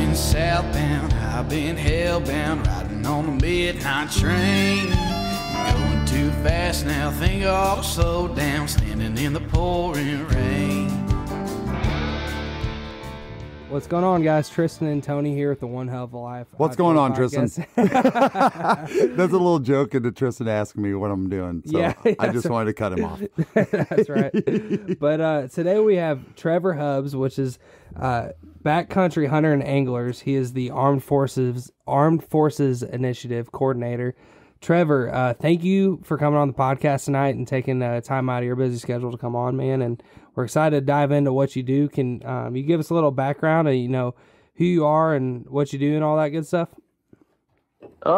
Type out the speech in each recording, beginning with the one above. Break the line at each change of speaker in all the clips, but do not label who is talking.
been southbound, I've been hellbound, riding on the midnight train. Going too fast now, think I ought to slow down, standing in the pouring rain.
What's going on, guys? Tristan and Tony here with the One Hell of a Life.
What's going on, Tristan? That's a little joke into Tristan asking me what I'm doing. So yeah, I just wanted to cut him off.
That's right. But today we have Trevor Hubbs, which is Backcountry Hunter and Anglers. He is the Armed Forces Initiative Coordinator. Trevor, thank you for coming on the podcast tonight and taking time out of your busy schedule to come on, man. And we're excited to dive into what you do. Can you give us a little background of, who you are and what you do and all that good stuff?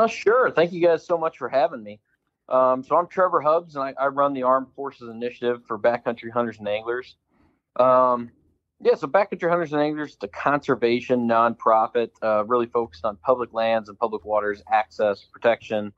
Sure. Thank you guys so much for having me. So I'm Trevor Hubbs, and I run the Armed Forces Initiative for Backcountry Hunters and Anglers. So Backcountry Hunters and Anglers is a conservation nonprofit, really focused on public lands and public waters, access, protection,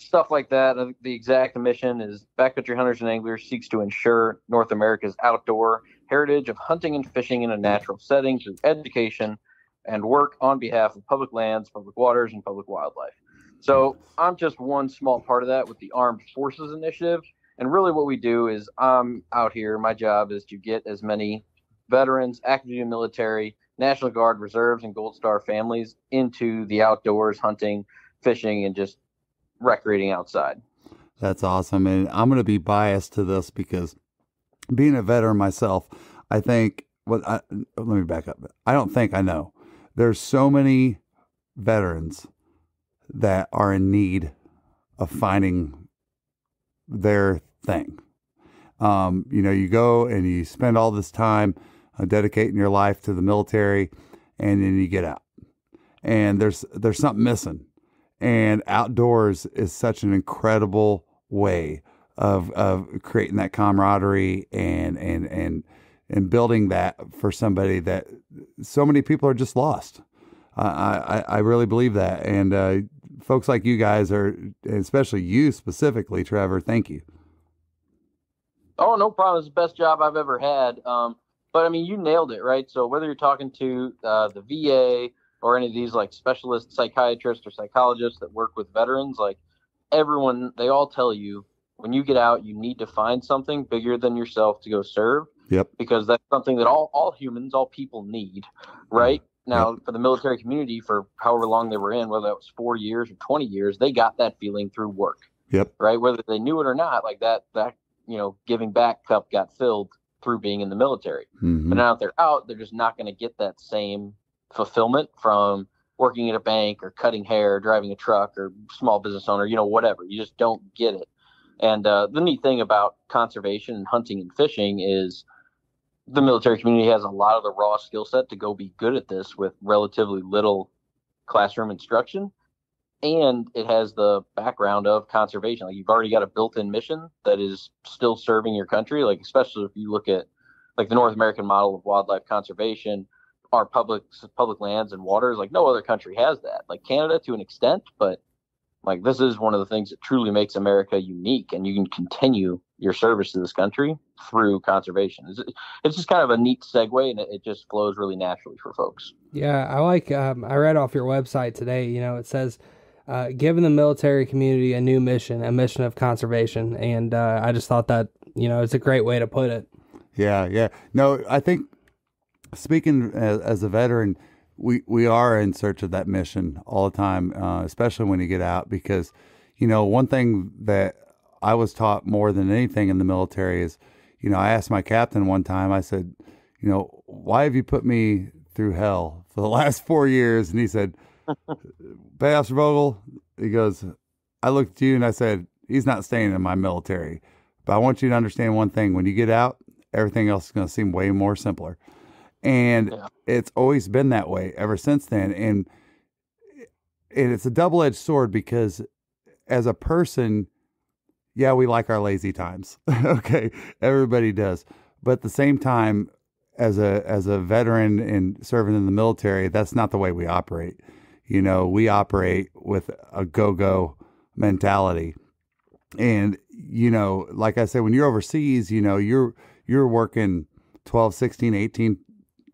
stuff like that. I think the exact mission is Backcountry Hunters and Anglers seeks to ensure North America's outdoor heritage of hunting and fishing in a natural setting through education and work on behalf of public lands, public waters, and public wildlife. So I'm just one small part of that with the Armed Forces Initiative. And really what we do is I'm out here. My job is to get as many veterans, active duty military, National Guard, reserves, and Gold Star families into the outdoors, hunting, fishing, and just recreating outside.
That's awesome. And I'm going to be biased to this because being a veteran myself, I think, let me back up. I don't think I know. There's so many veterans that are in need of finding their thing. You go and you spend all this time dedicating your life to the military, and then you get out and there's something missing. And outdoors is such an incredible way of creating that camaraderie and building that for somebody that so many people are just lost. I really believe that. And folks like you guys are, especially you specifically, Trevor, thank you.
Oh, no problem. It's the best job I've ever had. But I mean, you nailed it, right? So whether you're talking to the VA or any of these like specialist psychiatrists or psychologists that work with veterans, like everyone, they all tell you when you get out, you need to find something bigger than yourself to go serve.
Yep.
Because that's something that all humans, all people need, right? Now, for the military community, for however long they were in, whether that was 4 years or 20 years, they got that feeling through work.
Yep.
Right? Whether they knew it or not, like that giving back cup got filled through being in the military.
Mm-hmm.
But now that they're out, they're just not going to get that same fulfillment from working at a bank or cutting hair, driving a truck, or small business owner, whatever. You just don't get it. And the neat thing about conservation and hunting and fishing is the military community has a lot of the raw skill set to go be good at this with relatively little classroom instruction. And it has the background of conservation. Like you've already got a built-in mission that is still serving your country. Like, especially if you look at like the North American model of wildlife conservation, our public lands and waters, like no other country has that. Like Canada to an extent, but like this is one of the things that truly makes America unique, and you can continue your service to this country through conservation. It's just kind of a neat segue, and it just flows really naturally for folks.
Yeah, I like. I read off your website today. It says, "Giving the military community a new mission, a mission of conservation," and I just thought that it's a great way to put it.
Yeah. No, I think speaking as a veteran, we are in search of that mission all the time, especially when you get out, because, one thing that I was taught more than anything in the military is, I asked my captain one time, I said, why have you put me through hell for the last 4 years? And he said, Officer Vogel, he goes, I looked at you and I said, he's not staying in my military, but I want you to understand one thing. When you get out, everything else is going to seem way more simpler. And it's always been that way ever since then. And it's a double-edged sword because as a person, yeah, we like our lazy times. Okay. Everybody does. But at the same time, as a veteran and serving in the military, that's not the way we operate. We operate with a go-go mentality. And, like I said, when you're overseas, you're working 12, 16, 18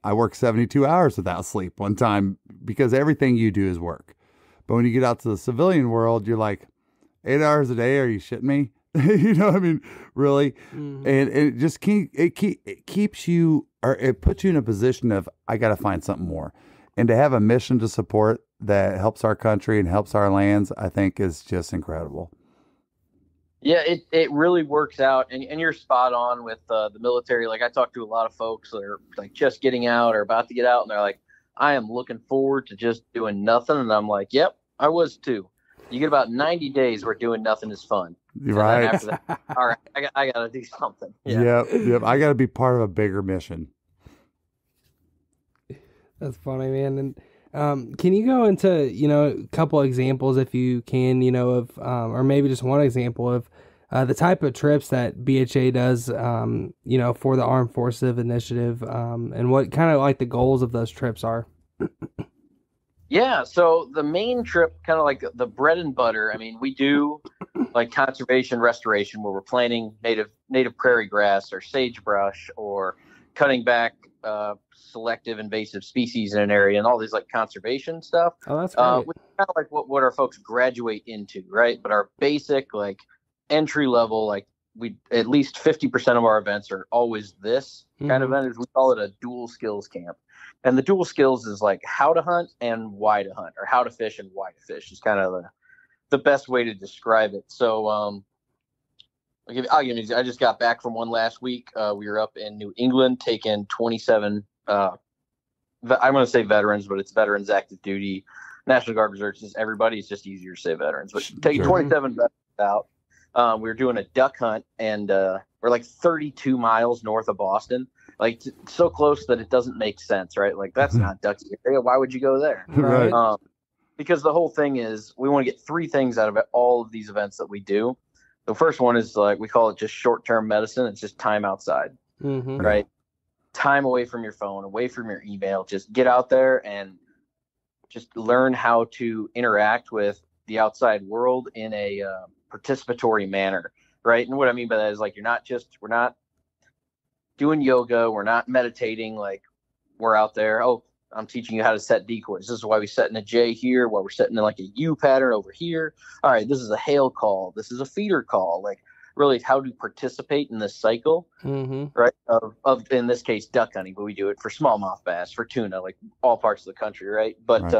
I worked 72 hours without sleep one time because everything you do is work. But when you get out to the civilian world, you're like, 8 hours a day? Are you shitting me? You know what I mean? Really? Mm-hmm. And it just keeps you, or it puts you in a position of, I got to find something more. And to have a mission to support that helps our country and helps our lands, I think is just incredible.
Yeah, it really works out. And you're spot on with the military. Like, I talk to a lot of folks that are like just getting out or about to get out, and they're like, I am looking forward to just doing nothing. And I'm like, yep, I was too. You get about 90 days where doing nothing is fun.
Right.
And after that, all right, I got to do something.
Yeah. Yep. I got to be part of a bigger mission.
That's funny, man. And can you go into, a couple examples, if you can, of, or maybe just one example of the type of trips that BHA does, for the Armed Forces Initiative, and what kind of like the goals of those trips are?
Yeah, so the main trip, kind of like the bread and butter. I mean, we do like conservation restoration where we're planting native prairie grass or sagebrush or cutting back selective invasive species in an area and all these like conservation stuff.
Oh, that's great.
Which is kind of like what our folks graduate into, right? But our basic like entry level, like we at least 50% of our events are always this kind of event. We call it a dual skills camp. And the dual skills is like how to hunt and why to hunt, or how to fish and why to fish is kind of the best way to describe it. So I'll give you, I just got back from one last week. We were up in New England taking 27, I'm going to say veterans, but it's veterans active duty, National Guard reserves, just everybody. It's just easier to say veterans, but taking 27 veterans out. We were doing a duck hunt, and we're like 32 miles north of Boston. Like so close that it doesn't make sense, right? Like that's not duck area. Why would you go there?
Right.
Because the whole thing is we want to get three things out of it, all of these events that we do. The first one is like we call it just short-term medicine. It's just time outside, right? Time away from your phone, away from your email. Just get out there and just learn how to interact with the outside world in a participatory manner, right? And what I mean by that is like we're not doing yoga, we're not meditating, like we're out there, I'm teaching you how to set decoys. This is why we set in a J here, why we're setting in like a U pattern over here. All right, this is a hail call, this is a feeder call, like really how to participate in this cycle, right, of in this case duck hunting, but we do it for smallmouth bass, for tuna, like all parts of the country, right? But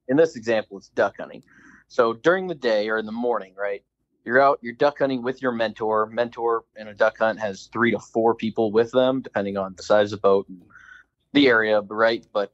in this example, it's duck hunting. So during the day or in the morning, right, you're out, you're duck hunting with your mentor. Mentor in a duck hunt has 3 to 4 people with them, depending on the size of the boat and the area, right? But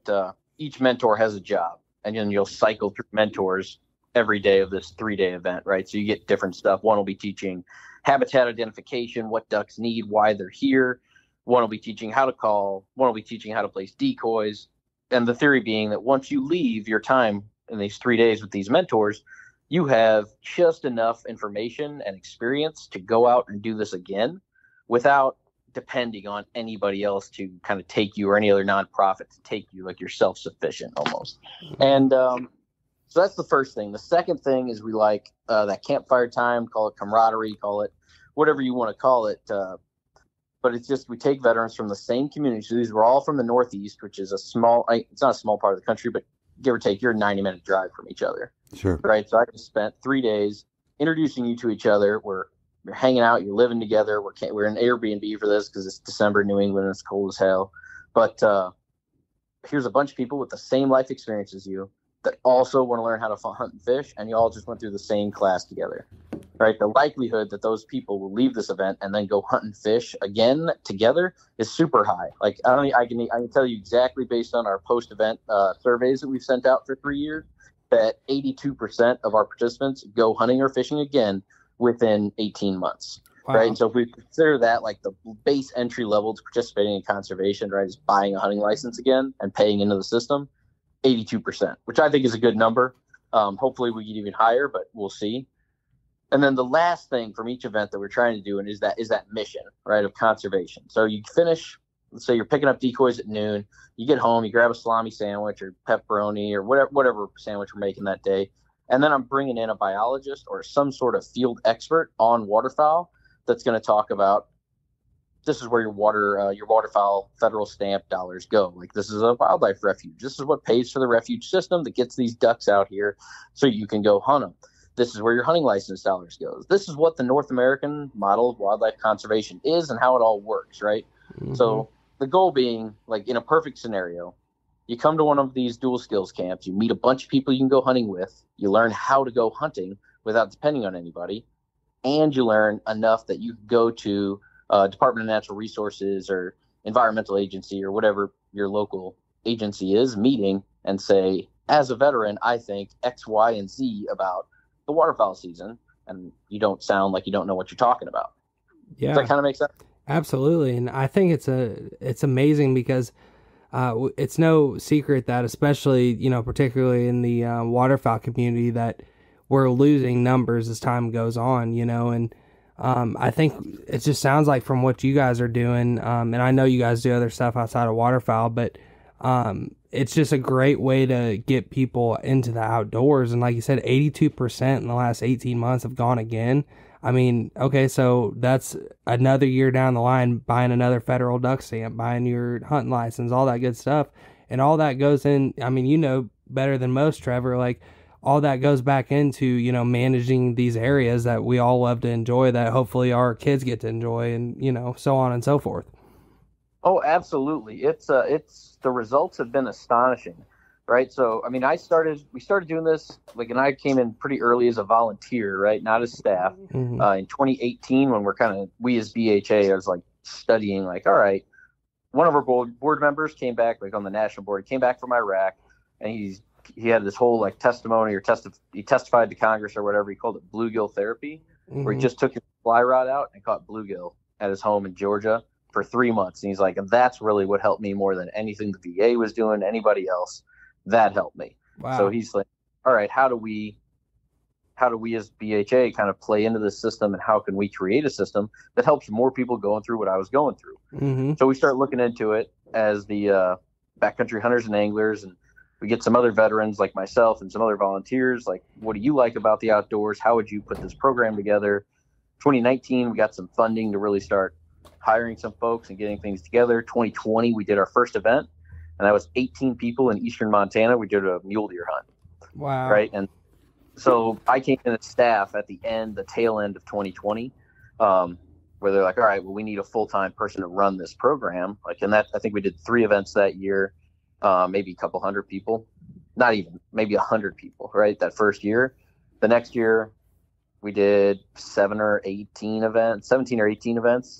each mentor has a job, and then you'll cycle through mentors every day of this 3-day event, right? So you get different stuff. One will be teaching habitat identification, what ducks need, why they're here. One will be teaching how to call. One will be teaching how to place decoys. And the theory being that once you leave your time in these 3 days with these mentors, you have just enough information and experience to go out and do this again without depending on anybody else to kind of take you, or any other nonprofit to take you. Like you're self-sufficient almost. And so that's the first thing. The second thing is we like that campfire time, call it camaraderie, call it whatever you want to call it. But it's just we take veterans from the same community. So these were all from the Northeast, which is it's not a small part of the country, but give or take, you're a 90-minute drive from each other.
Sure.
Right. So I just spent 3 days introducing you to each other. You're hanging out, you're living together. We're in Airbnb for this because it's December in New England and it's cold as hell. But here's a bunch of people with the same life experience as you that also want to learn how to hunt and fish, and you all just went through the same class together. Right. The likelihood that those people will leave this event and then go hunt and fish again together is super high. Like I can tell you exactly based on our post-event surveys that we've sent out for 3 years that 82% of our participants go hunting or fishing again within 18 months. Wow. Right. And so if we consider that like the base entry level to participating in conservation, right, is buying a hunting license again and paying into the system, 82%, which I think is a good number. Hopefully we get even higher, but we'll see. And then the last thing from each event that we're trying to do is that mission, right, of conservation. So you finish, let's say you're picking up decoys at noon, you get home, you grab a salami sandwich or pepperoni or whatever sandwich we're making that day. And then I'm bringing in a biologist or some sort of field expert on waterfowl that's going to talk about this is where your waterfowl federal stamp dollars go. Like, this is a wildlife refuge. This is what pays for the refuge system that gets these ducks out here so you can go hunt them. This is where your hunting license dollars goes. This is what the North American model of wildlife conservation is and how it all works, right? Mm-hmm. So the goal being, like, in a perfect scenario, you come to one of these dual skills camps, you meet a bunch of people you can go hunting with, you learn how to go hunting without depending on anybody, and you learn enough that you can go to Department of Natural Resources or environmental agency or whatever your local agency is meeting and say, as a veteran, I think X, Y, and Z about the waterfowl season, and you don't sound like you don't know what you're talking about.
Yeah.
Does that kind of make sense?
Absolutely. And I think it's amazing because it's no secret that, especially, particularly in the waterfowl community, that we're losing numbers as time goes on, and I think it just sounds like from what you guys are doing, and I know you guys do other stuff outside of waterfowl, but it's just a great way to get people into the outdoors. And like you said, 82% in the last 18 months have gone again. I mean, okay, so that's another year down the line, buying another federal duck stamp, buying your hunting license, all that good stuff. And all that goes in, I mean, better than most, Trevor, like, all that goes back into, managing these areas that we all love to enjoy, that hopefully our kids get to enjoy, and, so on and so forth.
Oh, absolutely. It's the results have been astonishing, right? So, I mean, we started doing this, like, and I came in pretty early as a volunteer, right? Not as staff. Mm-hmm. In 2018, when we as BHA, I was like studying, like, all right, one of our board members came back, like on the national board, came back from Iraq, and he had this whole like testimony he testified to Congress or whatever. He called it bluegill therapy, mm-hmm. where he just took his fly rod out and caught bluegill at his home in Georgia for 3 months. And he's like, and that's really what helped me more than anything the VA was doing, anybody else. That helped me. Wow. So he's like, all right, how do we as BHA kind of play into this system, and how can we create a system that helps more people going through what I was going through? Mm-hmm. So we start looking into it as the backcountry hunters and anglers, and we get some other veterans like myself and some other volunteers. Like, what do you like about the outdoors? How would you put this program together? 2019, we got some funding to really start hiring some folks and getting things together. 2020, we did our first event, and that was 18 people in eastern Montana. We did a mule deer hunt.
Wow.
Right. And so I came in as staff at the tail end of 2020, where they're like, all right, well, we need a full-time person to run this program. Like, and I think we did 3 events that year, maybe a couple hundred people, not even, maybe 100 people, right? That first year. The next year, we did 17 or 18 events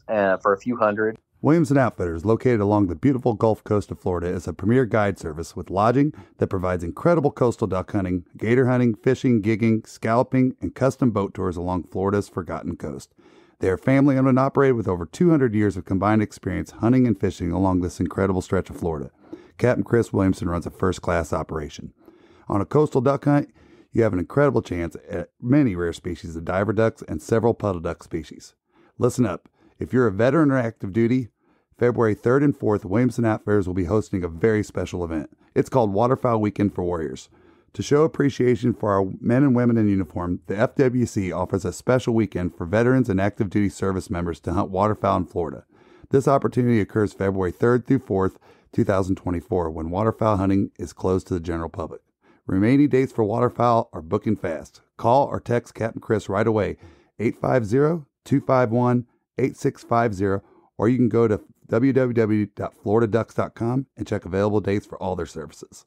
for a few hundred.
Williamson Outfitters, located along the beautiful Gulf Coast of Florida, is a premier guide service with lodging that provides incredible coastal duck hunting, gator hunting, fishing, gigging, scalloping, and custom boat tours along Florida's Forgotten Coast. They are family-owned and operated with over 200 years of combined experience hunting and fishing along this incredible stretch of Florida. Captain Chris Williamson runs a first-class operation. On a coastal duck hunt, you have an incredible chance at many rare species of diver ducks and several puddle duck species. Listen up. If you're a veteran or active duty, February 3rd and 4th, Williamson Outfitters will be hosting a very special event. It's called Waterfowl Weekend for Warriors. To show appreciation for our men and women in uniform, the FWC offers a special weekend for veterans and active duty service members to hunt waterfowl in Florida. This opportunity occurs February 3rd through 4th, 2024, when waterfowl hunting is closed to the general public. Remaining dates for waterfowl are booking fast. Call or text Captain Chris right away, 850-251-8650, or you can go to www.floridaducks.com and check available dates for all their services.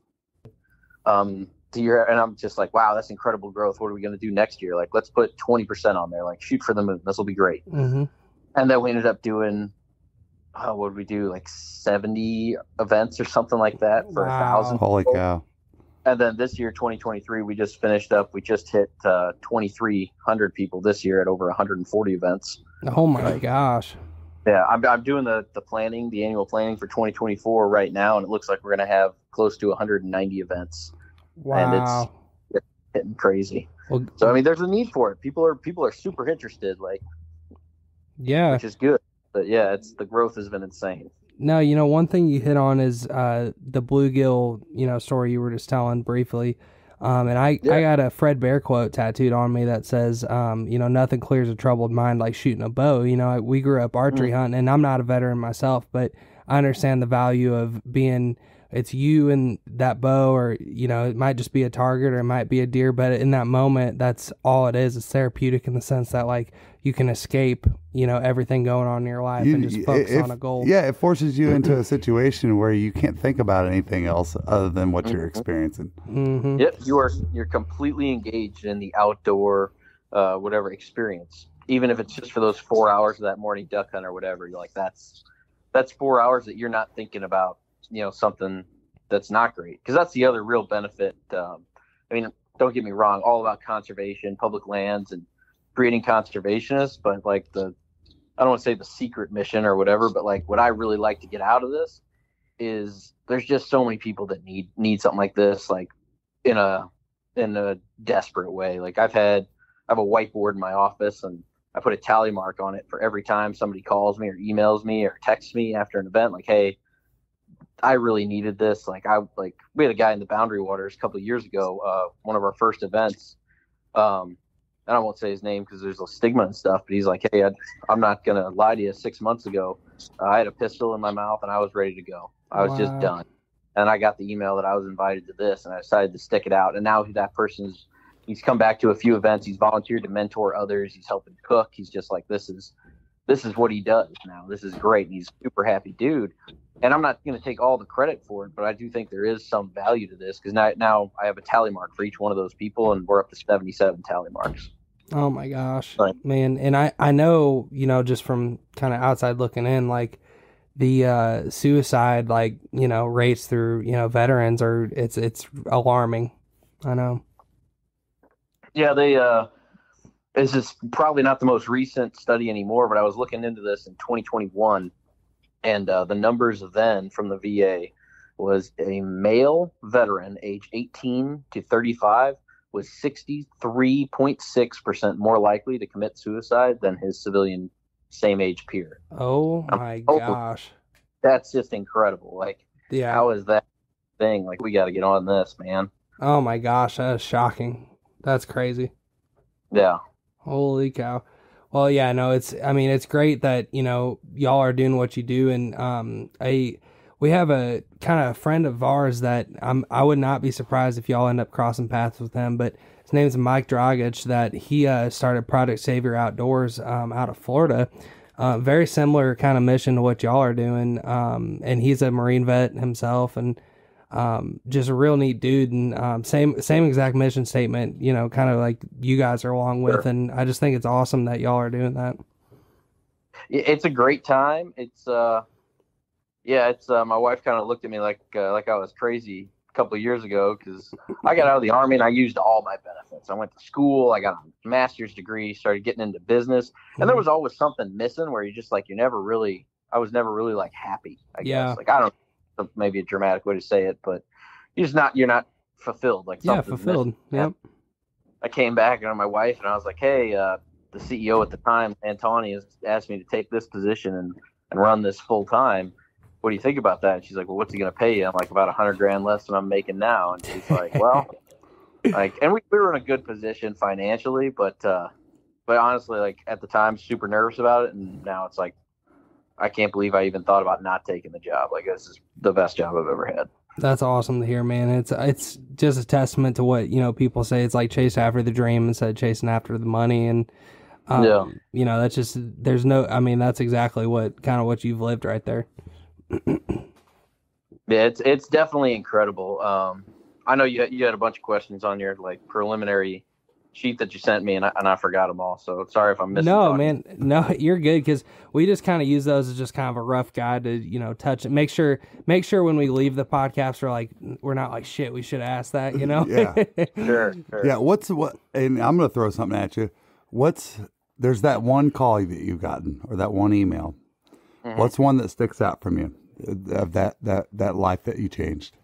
And I'm just like, wow, that's incredible growth. What are we going to do next year? Like, let's put 20% on there. Like, shoot for the moon. This will be great. Mm-hmm. And then we ended up doing, what did we do? Like 70 events or something like that for 1,000.
Holy cow.
And then this year, 2023, we just finished up. We just hit 2,300 people this year at over 140 events.
Oh my gosh.
Yeah, I'm doing the planning, the annual planning for 2024 right now, and it looks like we're going to have close to 190 events.
Wow.
And it's getting crazy. Well, so, I mean, there's a need for it. People are super interested, like,
yeah,
which is good. But yeah, the growth has been insane.
No, one thing you hit on is the bluegill, story you were just telling briefly. And I got a Fred Bear quote tattooed on me that says, nothing clears a troubled mind like shooting a bow. We grew up archery hunting, and I'm not a veteran myself, but I understand the value of being, it's you and that bow, or, it might just be a target or it might be a deer, but in that moment, that's all it is. It's therapeutic in the sense that, like, you can escape, everything going on in your life and just focus on a goal.
Yeah, it forces you into a situation where you can't think about anything else other than what you're experiencing.
Mm-hmm.
Yep, you're completely engaged in the outdoor, whatever experience. Even if it's just for those 4 hours of that morning duck hunt or whatever, you're like, that's 4 hours that you're not thinking about, something that's not great. Because that's the other real benefit. Don't get me wrong, all about conservation, public lands, and creating conservationists, but like I don't want to say the secret mission or whatever, but like what I really like to get out of this is there's just so many people that need something like this, like in a desperate way. Like I have a whiteboard in my office, and I put a tally mark on it for every time somebody calls me or emails me or texts me after an event, like, hey, I really needed this. We had a guy in the Boundary Waters a couple of years ago, one of our first events. And I won't say his name because there's a stigma and stuff, but he's like, hey, I'm not going to lie to you. 6 months ago, I had a pistol in my mouth and I was ready to go. I was just done. And I got the email that I was invited to this, and I decided to stick it out. And now that he's come back to a few events. He's volunteered to mentor others. He's helping cook. He's just like, this is what he does now. This is great. And he's a super happy dude. And I'm not going to take all the credit for it, but I do think there is some value to this, because now I have a tally mark for each one of those people, and we're up to 77 tally marks.
Oh my gosh,
right.
Man. And I know, just from kind of outside looking in, like the suicide, rates through, veterans it's alarming. I know.
Yeah, this is probably not the most recent study anymore, but I was looking into this in 2021. And the numbers then from the VA was a male veteran age 18 to 35 was 63.6% more likely to commit suicide than his civilian same age peer.
Oh my gosh.
That's just incredible. Like,
yeah.
How is that thing? Like, we got to get on this, man.
Oh my gosh. That is shocking. That's crazy.
Yeah.
Holy cow. Well, yeah, no, it's great that, y'all are doing what you do. And, we have a kind of friend of ours that I would not be surprised if y'all end up crossing paths with him, but his name is Mike Dragic, that he, started Project Savior Outdoors, out of Florida. Very similar kind of mission to what y'all are doing. And he's a Marine vet himself, and, just a real neat dude, and same exact mission statement, kind of like you guys are along with. Sure. And I just think it's awesome that y'all are doing that.
It's a great time. It's my wife kind of looked at me like I was crazy a couple of years ago, because I got out of the Army and I used all my benefits. I went to school, I got a master's degree, started getting into business, and there was always something missing where you're just like, I was never really like happy, I guess. Like, I don't know, maybe a dramatic way to say it, but you're not fulfilled. Like,
fulfilled. Yep.
I came back and my wife, and I was like, hey, the CEO at the time, Antoni, has asked me to take this position and run this full time. What do you think about that? And she's like, well, what's he going to pay you? I'm like, about $100,000 less than I'm making now. And she's like, well, and we were in a good position financially, but honestly, like, at the time, super nervous about it. And now it's like, I can't believe I even thought about not taking the job. Like, this is the best job I've ever had.
That's awesome to hear, man. It's just a testament to what, people say. It's like chase after the dream instead of chasing after the money. And, that's just, that's exactly what you've lived right there.
Yeah, it's definitely incredible. I know you had a bunch of questions on your like preliminary sheet that you sent me, and I forgot them all. So sorry if I'm missing.
No, man, no, you're good, because we just kind of use those as just kind of a rough guide to touch it. Make sure when we leave the podcast, we're not like, shit, we should ask that,
Yeah,
sure.
Yeah, and I'm gonna throw something at you. There's that one call that you've gotten, or that one email. Mm-hmm. What's one that sticks out from you of that life that you changed?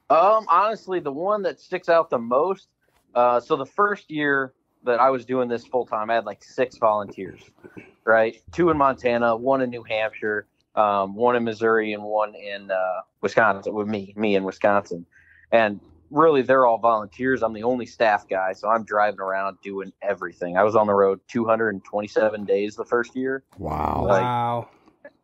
Honestly, the one that sticks out the most. So the first year that I was doing this full time, I had like 6 volunteers, right? 2 in Montana, 1 in New Hampshire, 1 in Missouri, and 1 in Wisconsin with me in Wisconsin. And really they're all volunteers. I'm the only staff guy, so I'm driving around doing everything. I was on the road 227 days the first year.
Wow.
Wow.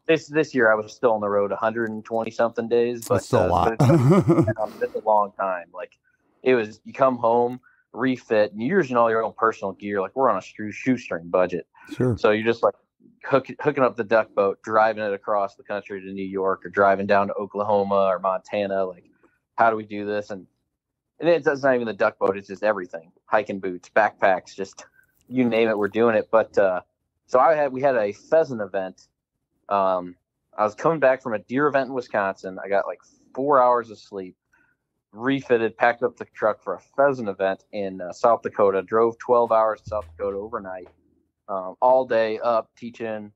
This year I was still on the road 120 something days, but
That's still a lot.
it's a long time. Like it was, you come home, refit, and you're using all your own personal gear. Like we're on a shoestring budget.
Sure.
So you're just like hooking up the duck boat, driving it across the country to New York, or driving down to Oklahoma or Montana. Like, how do we do this? And it's not even the duck boat; it's just everything: hiking boots, backpacks, just you name it, we're doing it. But so we had a pheasant event. I was coming back from a deer event in Wisconsin. I got like 4 hours of sleep, refitted, packed up the truck for a pheasant event in South Dakota. Drove 12 hours to South Dakota overnight. All day up teaching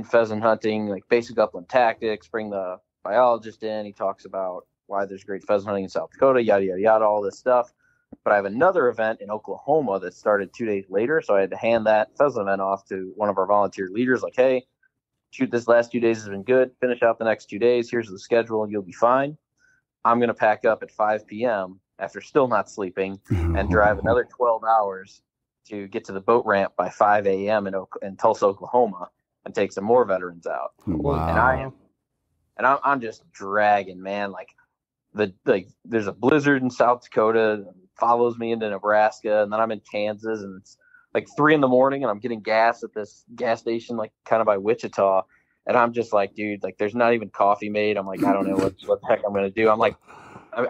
pheasant hunting, like basic upland tactics. Bring the biologist in. He talks about why there's great pheasant hunting in South Dakota, yada, yada, yada, all this stuff. But I have another event in Oklahoma that started 2 days later. So I had to hand that pheasant event off to one of our volunteer leaders. Like, hey, shoot, this last 2 days has been good. Finish out the next 2 days. Here's the schedule. You'll be fine. I'm going to pack up at 5 p.m. after still not sleeping and drive another 12 hours to get to the boat ramp by 5 a.m. in Tulsa, Oklahoma, and take some more veterans out.
Wow.
And I'm just dragging, man. Like there's a blizzard in South Dakota that follows me into Nebraska, and then I'm in Kansas, and it's like 3 a.m. and I'm getting gas at this gas station, like kind of by Wichita. And I'm just like, dude, like there's not even coffee made. I'm like, I don't know what the heck I'm going to do. I'm like,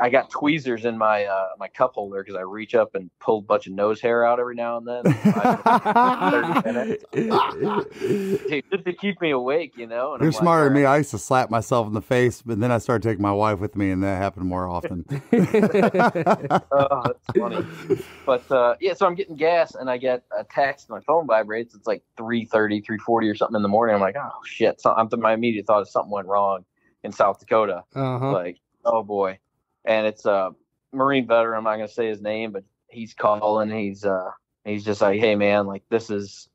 I got tweezers in my my cup holder because I reach up and pull a bunch of nose hair out every now and then. 30 minutes. Dude, just to keep me awake, you know. And
You're
I'm
smarter
like,
than me. I used to slap myself in the face, but then I started taking my wife with me, and that happened more often.
Oh, that's funny. But yeah, so I'm getting gas, and I get a text. My phone vibrates. It's like 3:30, 3:40 or something in the morning. I'm like, oh shit! So my immediate thought is something went wrong in South Dakota. Like, oh boy. And it's a Marine veteran. I'm not going to say his name, but he's calling. He's just like, hey man, like this is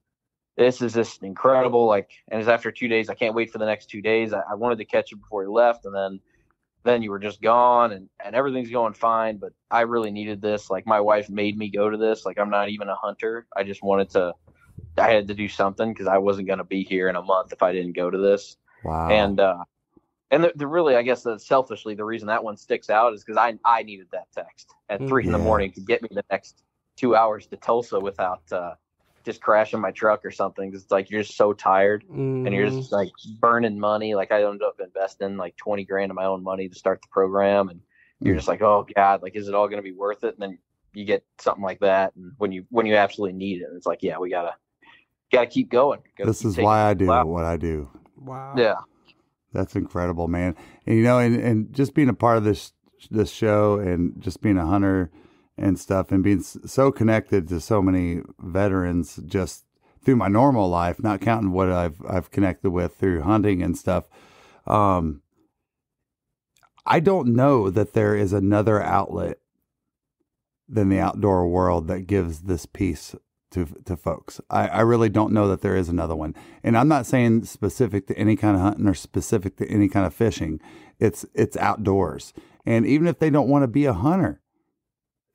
just incredible. Like, and it's after 2 days. I can't wait for the next 2 days. I wanted to catch you before you left, and then you were just gone, and everything's going fine. But I really needed this. Like my wife made me go to this. Like I'm not even a hunter. I just I had to do something because I wasn't going to be here in a month if I didn't go to this.
Wow.
And the really, I guess, selfishly, the reason that one sticks out is because I needed that text at 3 a.m. to get me the next 2 hours to Tulsa without just crashing my truck or something. Cause it's like you're just so tired and you're just like burning money. Like I ended up investing like $20,000 of my own money to start the program, and you're just like, oh God, like is it all going to be worth it? And then you get something like that, and when you absolutely need it, it's like, yeah, we gotta keep going.
This is why I do what I do.
Wow.
Yeah.
That's incredible, man. And you know, and just being a part of this show, and just being a hunter and stuff, and being so connected to so many veterans just through my normal life, not counting what I've connected with through hunting and stuff. I don't know that there is another outlet than the outdoor world that gives this peace to folks. I really don't know that there is another one. And I'm not saying specific to any kind of hunting or specific to any kind of fishing. It's outdoors. And even if they don't want to be a hunter,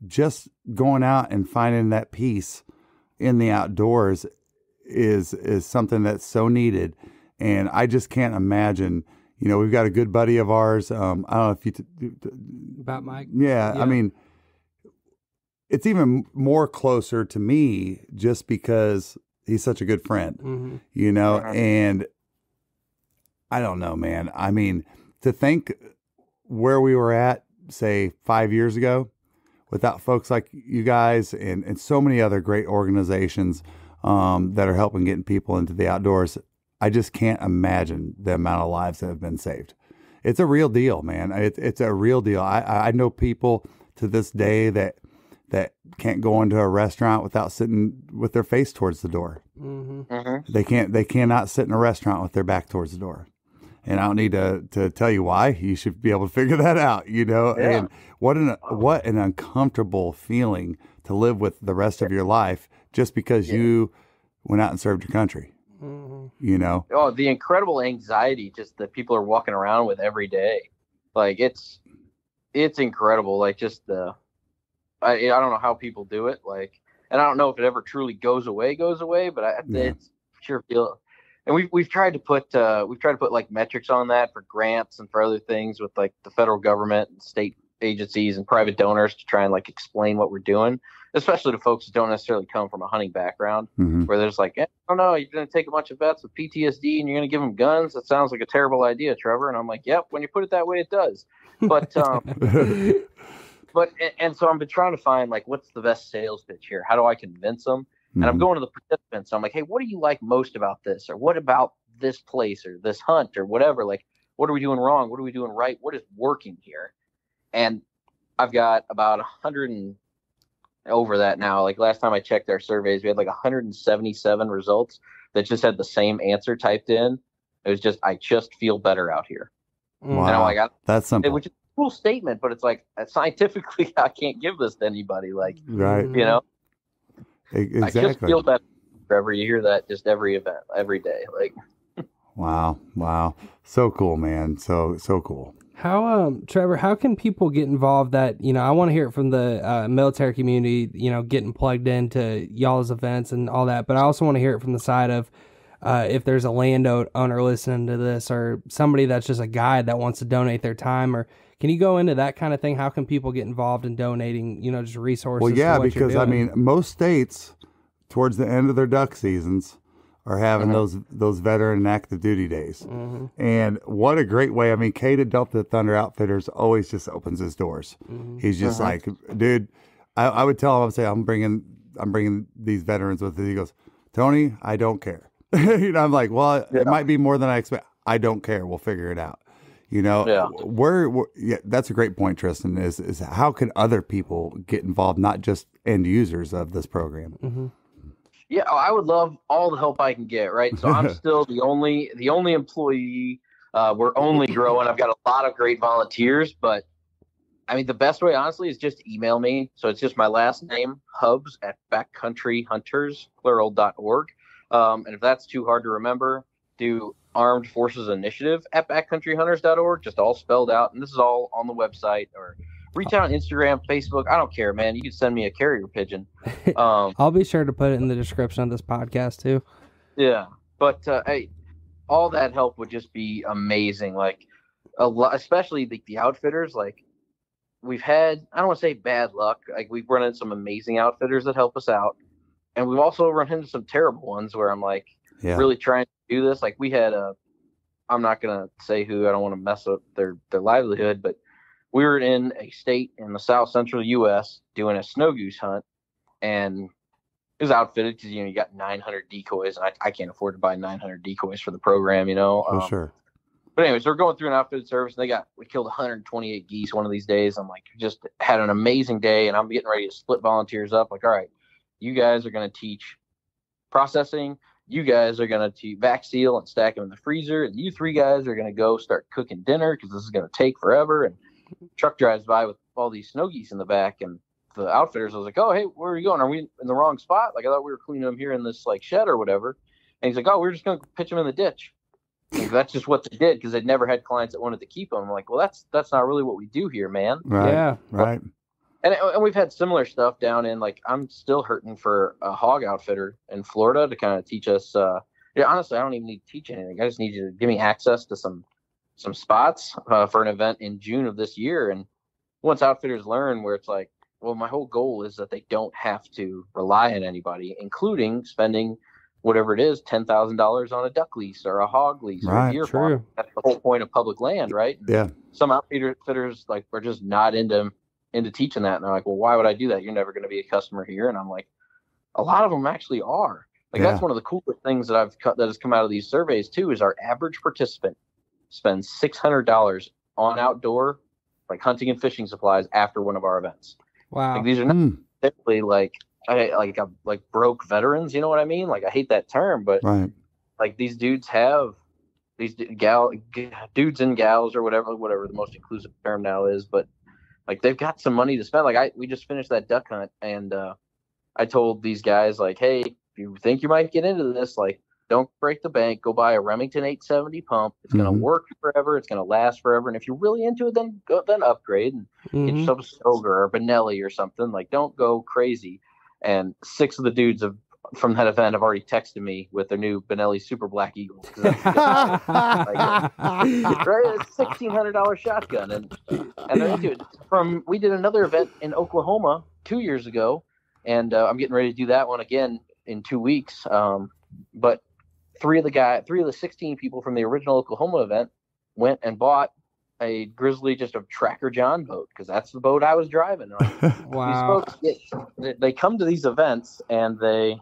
just going out and finding that peace in the outdoors is something that's so needed. And I just can't imagine, you know, we've got a good buddy of ours. I don't know if you
about Mike.
Yeah. I mean, it's even more closer to me just because he's such a good friend, you know, and I don't know, man. I mean, to think where we were at, say 5 years ago, without folks like you guys and so many other great organizations that are helping getting people into the outdoors, I just can't imagine the amount of lives that have been saved. It's a real deal, man. It's a real deal. I know people to this day that can't go into a restaurant without sitting with their face towards the door. They cannot sit in a restaurant with their back towards the door. And I don't need to tell you why. You should be able to figure that out, you know. Yeah. And what an uncomfortable feeling to live with the rest of your life just because you went out and served your country. You know.
Oh, the incredible anxiety just that people are walking around with every day. Like it's it's incredible. Like just I don't know how people do it. Like, and I don't know if it ever truly goes away, but it's sure feel. And we've tried to put like metrics on that for grants and for other things with like the federal government and state agencies and private donors to try and like explain what we're doing, especially to folks that don't necessarily come from a hunting background, where there's like, oh no, you're going to take a bunch of vets with PTSD and you're going to give them guns. That sounds like a terrible idea, Trevor. And I'm like, yep, when you put it that way, it does. But and so I've been trying to find like, what's the best sales pitch here? How do I convince them? And I'm going to the participants. I'm like, hey, what do you like most about this? Or what about this place or this hunt or whatever? Like, what are we doing wrong? What are we doing right? What is working here? And I've got about 100 and over that now. Like last time I checked our surveys, we had like 177 results that just had the same answer typed in. It was just, I just feel better out here.
Wow.
And I'm like,
that's simple.
Which is a cool statement, but it's like, scientifically, I can't give this to anybody. Like,
right.
you know?
Exactly.
I just feel better, Trevor. You hear that just every event, every day. Like,
wow, so cool, man. So cool.
How, Trevor, how can people get involved that, I want to hear it from the military community, getting plugged into y'all's events and all that, but I also want to hear it from the side of if there's a landowner listening to this or somebody that's just a guide that wants to donate their time, or can you go into that kind of thing? How can people get involved in donating, just resources?
Well, yeah, because I mean, most states towards the end of their duck seasons are having those veteran and active duty days. And what a great way. I mean, Kade Delta Thunder Outfitters always just opens his doors. He's just like, dude, I would tell him, I would say, I'm bringing these veterans with us. He goes, Tony, I don't care. I'm like, well, it might be more than I expect. I don't care. We'll figure it out. That's a great point, Tristan, is how can other people get involved, not just end users of this program?
Yeah, I would love all the help I can get, right? So I'm still the only employee. We're only growing. I've got a lot of great volunteers, but I mean, the best way, honestly, is just email me. So it's just my last name, Hubs at backcountryhunters.org. And if that's too hard to remember, do Armed Forces Initiative at backcountryhunters.org, just all spelled out. And this is all on the website, or reach out on Instagram, Facebook. I don't care, man. You can send me a carrier pigeon.
I'll be sure to put it in the description of this podcast too.
Yeah. But, hey, all that help would just be amazing. Like a lot, especially the outfitters, like we've had, I don't want to say bad luck. Like we've run into some amazing outfitters that help us out. And we've also run into some terrible ones where I'm like, really trying to do this. Like we had I'm not going to say who, I don't want to mess up their livelihood, but we were in a state in the south central U.S. doing a snow goose hunt, and it was outfitted because, you got 900 decoys, and I can't afford to buy 900 decoys for the program,
For sure.
But anyways, they're going through an outfitted service, and we killed 128 geese one of these days. I'm like, just had an amazing day, and I'm getting ready to split volunteers up. Like, all right, you guys are going to teach processing. You guys are going to vac seal and stack them in the freezer. And you three guys are going to go start cooking dinner because this is going to take forever. And truck drives by with all these snow geese in the back. And the outfitters was like, oh, hey, where are you going? Are we in the wrong spot? Like, I thought we were cleaning them here in this like shed or whatever. And he's like, oh, we're just going to pitch them in the ditch. Like, that's just what they did because they'd never had clients that wanted to keep them. I'm like, well, that's not really what we do here, man.
Right. Yeah. Right.
And we've had similar stuff down in, like, I'm still hurting for a hog outfitter in Florida to kind of teach us. Honestly, I don't even need to teach anything. I just need you to give me access to some spots for an event in June of this year. And once outfitters learn where it's like, well, my whole goal is that they don't have to rely on anybody, including spending whatever it is, $10,000 on a duck lease or a hog lease or a deer farm. That's the whole point of public land, right?
Yeah.
Some outfitters like are just not into teaching that, and they're like, well, why would I do that? You're never going to be a customer here. And I'm like, a lot of them actually are. Like, that's one of the coolest things that has come out of these surveys too, is our average participant spends $600 on outdoor, like, hunting and fishing supplies after one of our events.
Wow.
Like, these are not typically like broke veterans, you know what I mean? Like, I hate that term, but like, these dudes have these dudes and gals or whatever the most inclusive term now is, but like, they've got some money to spend. Like, we just finished that duck hunt, and I told these guys, like, hey, if you think you might get into this, like, don't break the bank. Go buy a Remington 870 pump. It's going to work forever. It's going to last forever. And if you're really into it, then upgrade and get yourself a Stoger or a Benelli or something. Like, don't go crazy. And 6 of the dudes from that event have already texted me with their new Benelli Super Black Eagle. Right, it's $1,600 shotgun, and they're into it. We did another event in Oklahoma 2 years ago, and I'm getting ready to do that one again in 2 weeks. But three of the 16 people from the original Oklahoma event went and bought a Grizzly, just a Tracker John boat, because that's the boat I was driving. Like,
wow.
These folks they come to these events, and they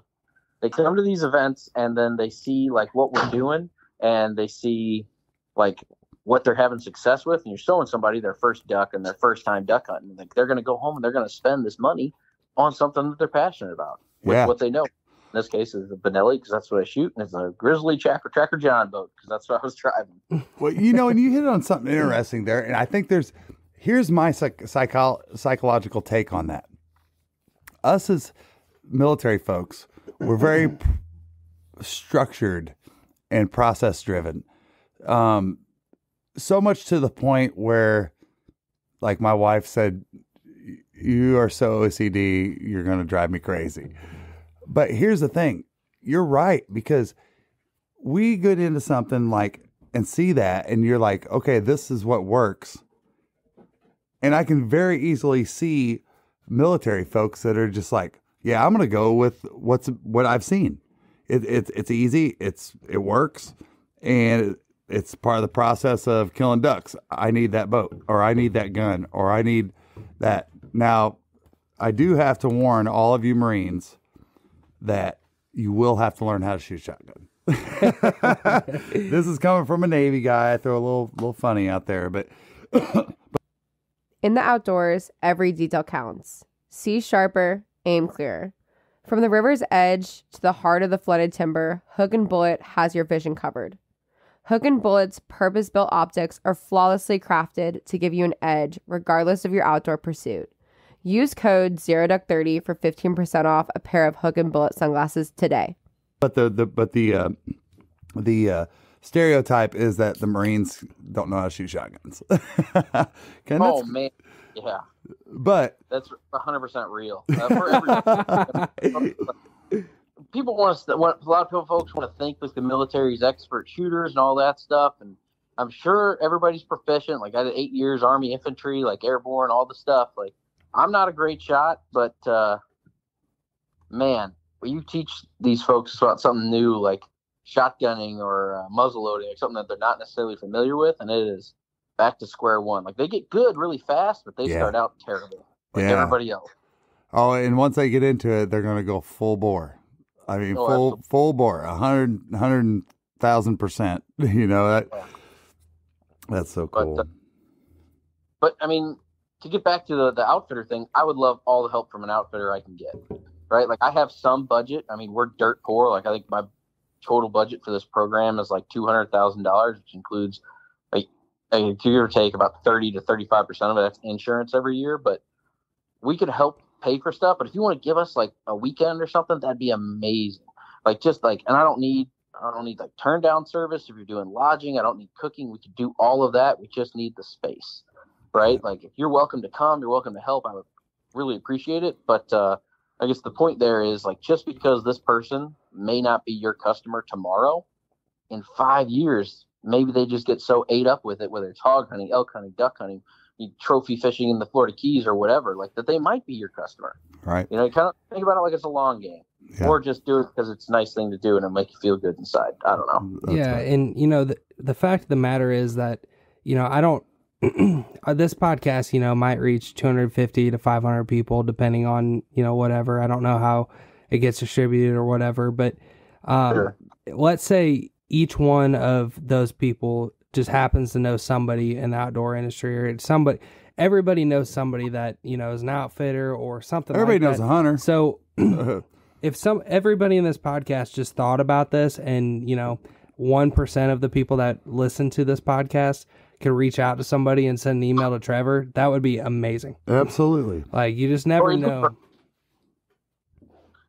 come to these events, and then they see like what we're doing, and they see like what they're having success with, and you're showing somebody their first duck and their first time duck hunting. Like, they're going to go home and they're going to spend this money on something that they're passionate about with what they know. In this case, is a Benelli, because that's what I shoot, and it's a Grizzly Tracker John boat, because that's what I was driving.
Well, and you hit on something interesting there, and I think here's my psychological take on that. Us as military folks, we're very structured and process driven. So much to the point where, like my wife said, you are so OCD, you're going to drive me crazy. But here's the thing. You're right, because we get into something like and see that, and you're like, okay, this is what works. And I can very easily see military folks that are just like, yeah, I'm going to go with what I've seen. It's easy. It works. And it's part of the process of killing ducks. I need that boat, or I need that gun, or I need that. Now, I do have to warn all of you Marines that you will have to learn how to shoot shotgun. This is coming from a Navy guy. I throw a little funny out there, but
in the outdoors, every detail counts. See sharper, aim clearer. From the river's edge to the heart of the flooded timber, Hook and Bullet has your vision covered. Hook and Bullet's purpose-built optics are flawlessly crafted to give you an edge regardless of your outdoor pursuit. Use code ZeroDuck30 for 15% off a pair of Hook and Bullet sunglasses today.
But the stereotype is that the Marines don't know how to shoot shotguns.
Man, yeah.
But
that's 100% real. For everybody. People a lot of folks want to think like the military's expert shooters and all that stuff, and I'm sure everybody's proficient. Like, I did 8 years Army infantry, like airborne, all the stuff. Like, I'm not a great shot, but man, when you teach these folks about something new, like shotgunning or muzzle loading, or something that they're not necessarily familiar with, and it is back to square one. Like, they get good really fast, but they start out terrible, like everybody else.
Oh, and once they get into it, they're going to go full bore. I mean, full bore, 100,000%. You know, that's so cool.
But I mean, to get back to the outfitter thing, I would love all the help from an outfitter I can get. Right? Like, I have some budget. I mean, we're dirt poor. Like, I think my total budget for this program is like $200,000, which includes, like, give or take about 30 to 35% of it. That's insurance every year. But we could help pay for stuff. But if you want to give us like a weekend or something, that'd be amazing. Like, just like, and I don't need like turn down service. If you're doing lodging, I don't need cooking. We could do all of that. We just need the space. Right? Like, if you're welcome to come, you're welcome to help. I would really appreciate it. But I guess the point there is, like, just because this person may not be your customer tomorrow, in 5 years, maybe they just get so ate up with it, whether it's hog hunting, elk hunting, duck hunting, trophy fishing in the Florida Keys or whatever, like, that they might be your customer.
Right.
You know, you kind of think about it like it's a long game. Yeah. Or just do it because it's a nice thing to do and it'll make you feel good inside. I don't know.
That's right. And, you know, the fact of the matter is that, you know, I don't, this podcast, you know, might reach 250 to 500 people depending on, you know, whatever. I don't know how it gets distributed or whatever, but sure. Let's say each one of those people just happens to know somebody in the outdoor industry, or it's somebody, everybody knows somebody that, you know, is an outfitter or something.
Everybody
like
knows
that.
A hunter.
So if everybody in this podcast just thought about this, and, you know, 1% of the people that listen to this podcast could reach out to somebody and send an email to Trevor, that would be amazing.
Absolutely.
Like, you just never know.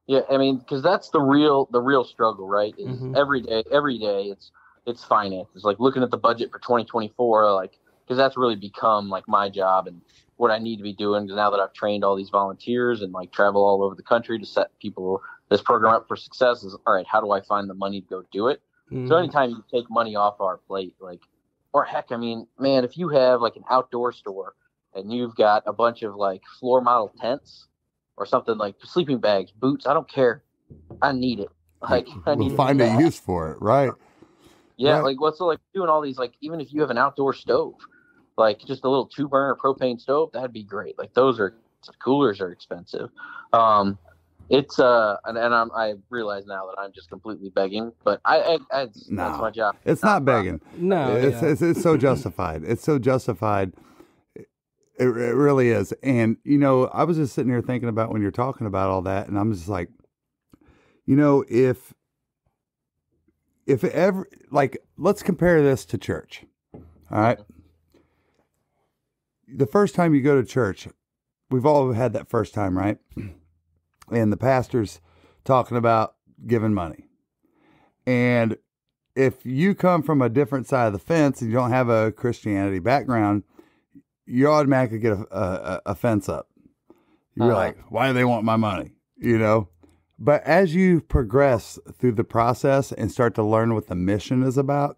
Yeah, I mean, because that's the real struggle, right? Is
Mhm.
every day it's finances. Like looking at the budget for 2024, like because that's really become like my job and what I need to be doing. Because now that I've trained all these volunteers and like travel all over the country to set this program up for success, is all right. How do I find the money to go do it? So
Mhm.
anytime you take money off our plate, like, or heck, I mean, man, if you have like an outdoor store and you've got a bunch of like floor model tents or something like sleeping bags, boots, I don't care. I need it. Like, I
We'll
need
find a
that.
use for it, right?
Yeah,
Right.
like what's like doing all these, like even if you have an outdoor stove, like just a little 2-burner propane stove, that'd be great. Like coolers are expensive. It's I realize now that I'm just completely begging, but that's my job.
It's not begging.
No,
It's so justified. It's so justified. It really is. And, you know, I was just sitting here thinking about when you're talking about all that, and I'm just like, you know, if ever, like, let's compare this to church. All right. The first time you go to church, we've all had that first time, right? And the pastor's talking about giving money. And if you come from a different side of the fence and you don't have a Christianity background, you automatically get a fence up. You're like, why do they want my money? You know? But as you progress through the process and start to learn what the mission is about,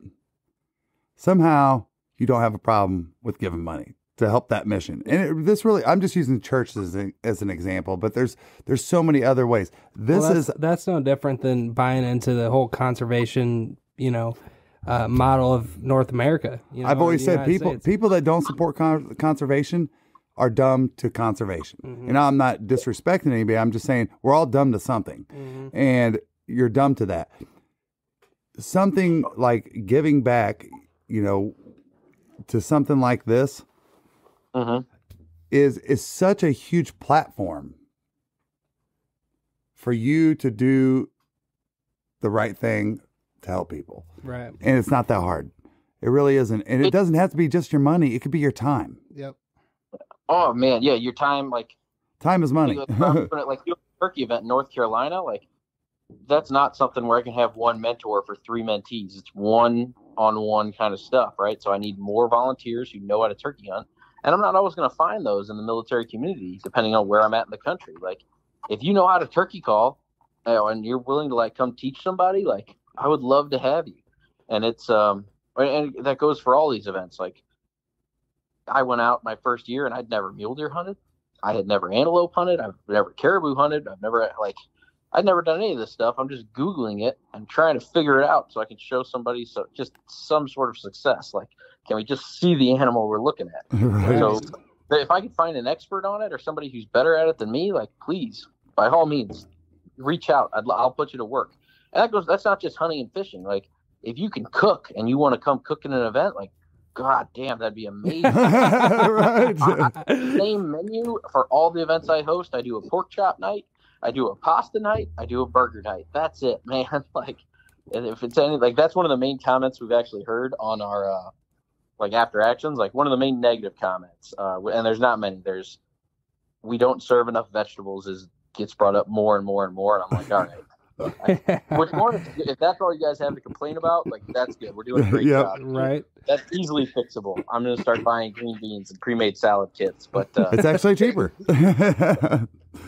somehow you don't have a problem with giving money to help that mission. And I'm just using church as an example, but there's so many other ways. That's
no different than buying into the whole conservation, model of North America.
I've always said people that don't support conservation are dumb to conservation.
Mm-hmm.
And I'm not disrespecting anybody. I'm just saying we're all dumb to something.
Mm-hmm.
And you're dumb to that. Something like giving back, to something like this is such a huge platform for you to do the right thing to help people.
Right.
And it's not that hard. It really isn't. And it doesn't have to be just your money. It could be your time.
Yep.
Oh man, yeah, your time, like
time is money.
Like you have a turkey event in North Carolina, like that's not something where I can have one mentor for 3 mentees. It's one-on-one kind of stuff, right? So I need more volunteers who know how to turkey hunt. And I'm not always going to find those in the military community, depending on where I'm at in the country. Like, if you know how to turkey call, and you're willing to like come teach somebody, like I would love to have you. And it's and that goes for all these events. Like, I went out my first year and I'd never mule deer hunted. I had never antelope hunted. I've never caribou hunted. I'd never done any of this stuff. I'm just Googling it and trying to figure it out so I can show somebody just some sort of success. Like, can we just see the animal we're looking at?
Right.
So if I can find an expert on it or somebody who's better at it than me, like, please, by all means, reach out. I'll put you to work. And that's not just hunting and fishing. Like, if you can cook and you want to come cook in an event, like, God damn, that'd be amazing.
Right.
Same menu for all the events I host. I do a pork chop night. I do a pasta night. I do a burger night. That's it, man. Like, if it's any, like, that's one of the main comments we've actually heard on our, after actions. Like, one of the main negative comments, and there's not many. We don't serve enough vegetables gets brought up more and more and more. And I'm like, all right. If that's all you guys have to complain about, like, that's good. We're doing a great job.
Right.
That's easily fixable. I'm going to start buying green beans and pre-made salad kits, but
it's actually cheaper.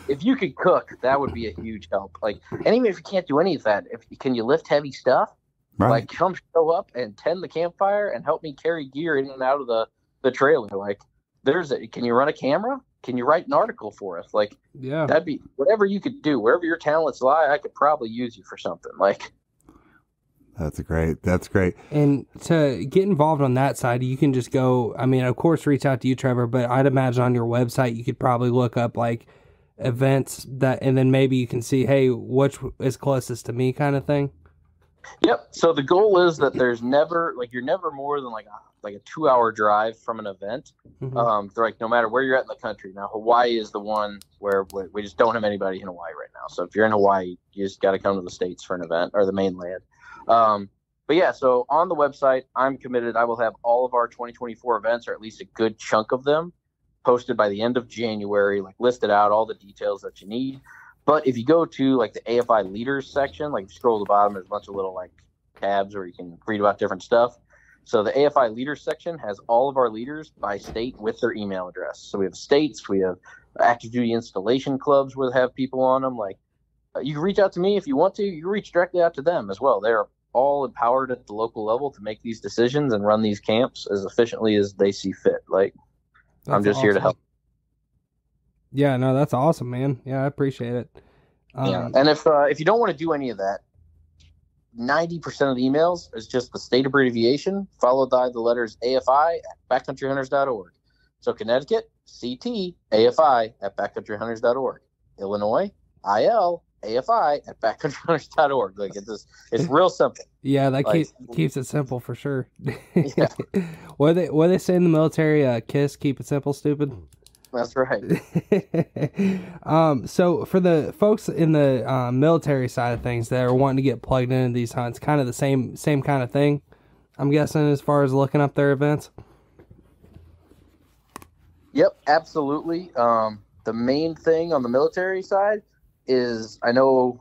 If you could cook, that would be a huge help. Like, and even if you can't do any of that, can you lift heavy stuff?
Right.
Like, come show up and tend the campfire and help me carry gear in and out of the trailer. Like, can you run a camera? Can you write an article for us? Like,
yeah,
that'd be whatever you could do, wherever your talents lie. I could probably use you for something. Like,
that's great.
And to get involved on that side, you can just go, I mean, of course, reach out to you, Trevor, but I'd imagine on your website, you could probably look up like events and then maybe you can see, hey, which is closest to me kind of thing.
Yep. So the goal is that you're never more than like a 2-hour drive from an event.
Mm-hmm.
Like, no matter where you're at in the country. Now, Hawaii is the one where we just don't have anybody in Hawaii right now. So if you're in Hawaii, you just got to come to the States for an event, or the mainland. But yeah, so on the website, I'm committed. I will have all of our 2024 events, or at least a good chunk of them, posted by the end of January, like listed out all the details that you need. But if you go to like the AFI leaders section, like scroll to the bottom, there's a bunch of little like tabs where you can read about different stuff. So the AFI leaders section has all of our leaders by state with their email address. So we have states, we have active duty installation clubs where they have people on them. Like you can reach out to me if you want to. You can reach directly out to them as well. They're all empowered at the local level to make these decisions and run these camps as efficiently as they see fit. Like I'm just here to help.
Yeah, no, that's awesome, man. Yeah, I appreciate it.
Yeah, and if you don't want to do any of that, 90% of the emails is just the state abbreviation followed by the letters AFI at backcountryhunters.org. So Connecticut, CT, AFI at backcountryhunters.org. Illinois, IL, AFI at backcountryhunters.org. Like it's real simple.
Yeah, that keeps it simple for sure.
Yeah.
What they say in the military? KISS, keep it simple, stupid.
That's right.
So for the folks in the military side of things that are wanting to get plugged into these hunts, kind of the same kind of thing, I'm guessing, as far as looking up their events.
Yep, absolutely. The main thing on the military side is, I know,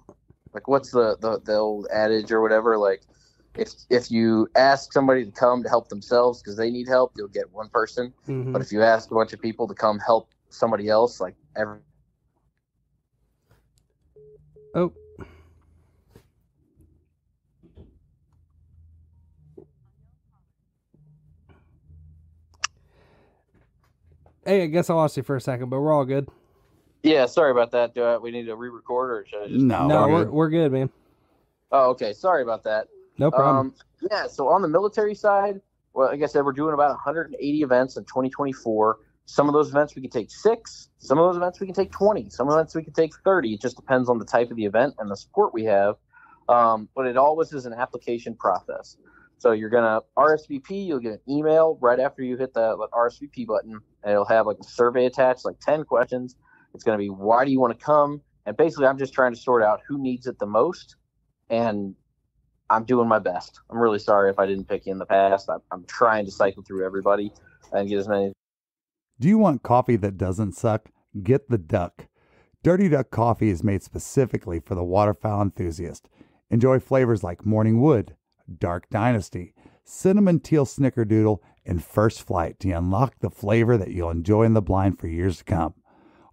like, what's the old adage or whatever, like, if you ask somebody to come to help themselves because they need help, you'll get one person. Mm-hmm. But if you ask a bunch of people to come help somebody else, like
Oh. Hey, I guess I lost you for a second, but we're all good.
Yeah, sorry about that. Do we need to re-record, or should I just...
No, we're good, man.
Oh, okay. Sorry about that.
No problem.
Yeah, so on the military side, well, like I said, we're doing about 180 events in 2024. Some of those events we can take 6. Some of those events we can take 20. Some events we can take 30. It just depends on the type of the event and the support we have. But it always is an application process. So you're going to RSVP, you'll get an email right after you hit the RSVP button, and it'll have like a survey attached, like 10 questions. It's going to be, why do you want to come? And basically, I'm just trying to sort out who needs it the most, and I'm doing my best. I'm really sorry if I didn't pick you in the past. I'm trying to cycle through everybody and get as many.
Do you want coffee that doesn't suck? Get the Duck. Dirty Duck coffee is made specifically for the waterfowl enthusiast. Enjoy flavors like Morning Wood, Dark Dynasty, Cinnamon Teal Snickerdoodle, and First Flight to unlock the flavor that you'll enjoy in the blind for years to come.